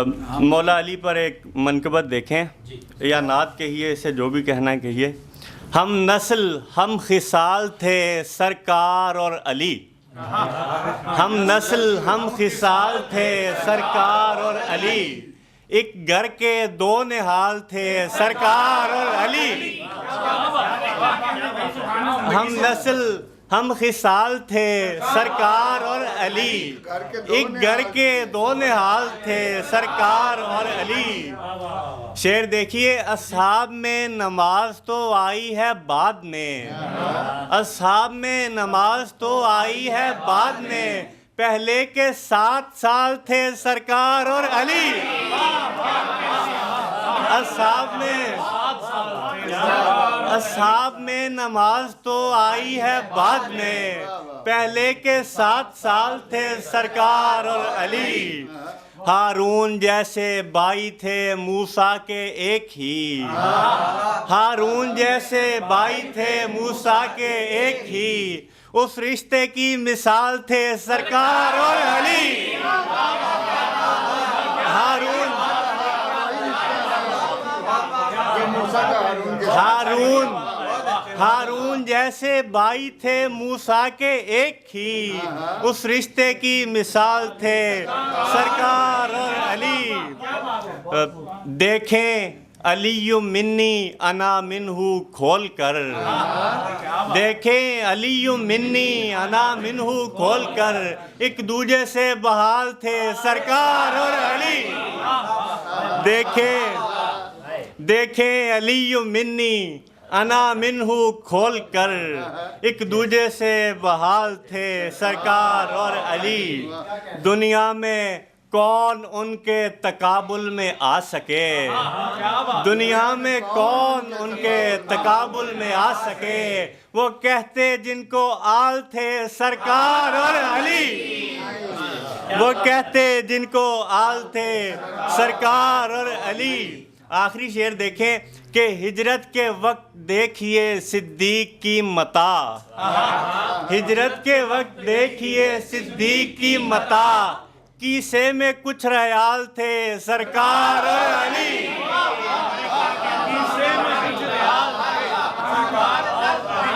मौला अली पर एक मनकबत देखें या नात कहिए, इसे जो भी कहना है कहिए। हम नस्ल हम खिसाल थे सरकार और अली, हम नस्ल हम खिसाल थे सरकार और अली, एक घर के दो निहाल थे सरकार और अली। हम नस्ल हम खिसाल थे सरकार और अली, एक घर के दो निहाल थे सरकार और अली। शेर देखिए, असहाब में नमाज तो आई है बाद में, असहाब में नमाज तो आई है बाद में, पहले के 7 साल थे सरकार और अली। असहाब में नमाज तो आई है बाद में, पहले के 7 साल थे सरकार और अली। हारून जैसे भाई थे मूसा के एक ही, हारून जैसे भाई थे मूसा के एक ही, उस रिश्ते की मिसाल थे सरकार और अली। हारून जैसे भाई थे मूसा के एक ही, उस रिश्ते की मिसाल थे सरकार और अली। देखें अलीयु मिन्नी अना मिन्हू खोल कर, देखें अलीयु मिन्नी अना मिन्हू खोल कर, एक दूजे से बहाल थे सरकार और अली। देखें अलीयु मिन्नी अना मिन्हू खोल कर, एक दूजे से बहाल थे सरकार और अली। दुनिया में कौन उनके तकाबुल में आ सके, दुनिया में कौन उनके तकाबुल में आ सके, वो कहते जिनको आल थे सरकार और अली, वो कहते जिनको आल थे सरकार और अली। आखिरी शेर देखें कि हिजरत के वक्त देखिए सिद्दीक की मता, हिजरत के वक्त देखिए सिद्दीक की मता, कीसे में कुछ रयाल थे सरकार और अली, कीसे में कुछ रयाल थे सरकार और अली।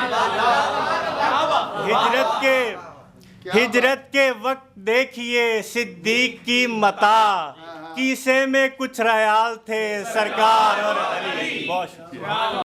हिजरत के वक्त देखिए सिद्दीक की मता, कीसे में कुछ रयाल थे सरकार और अली। बहुत शुक्रिया।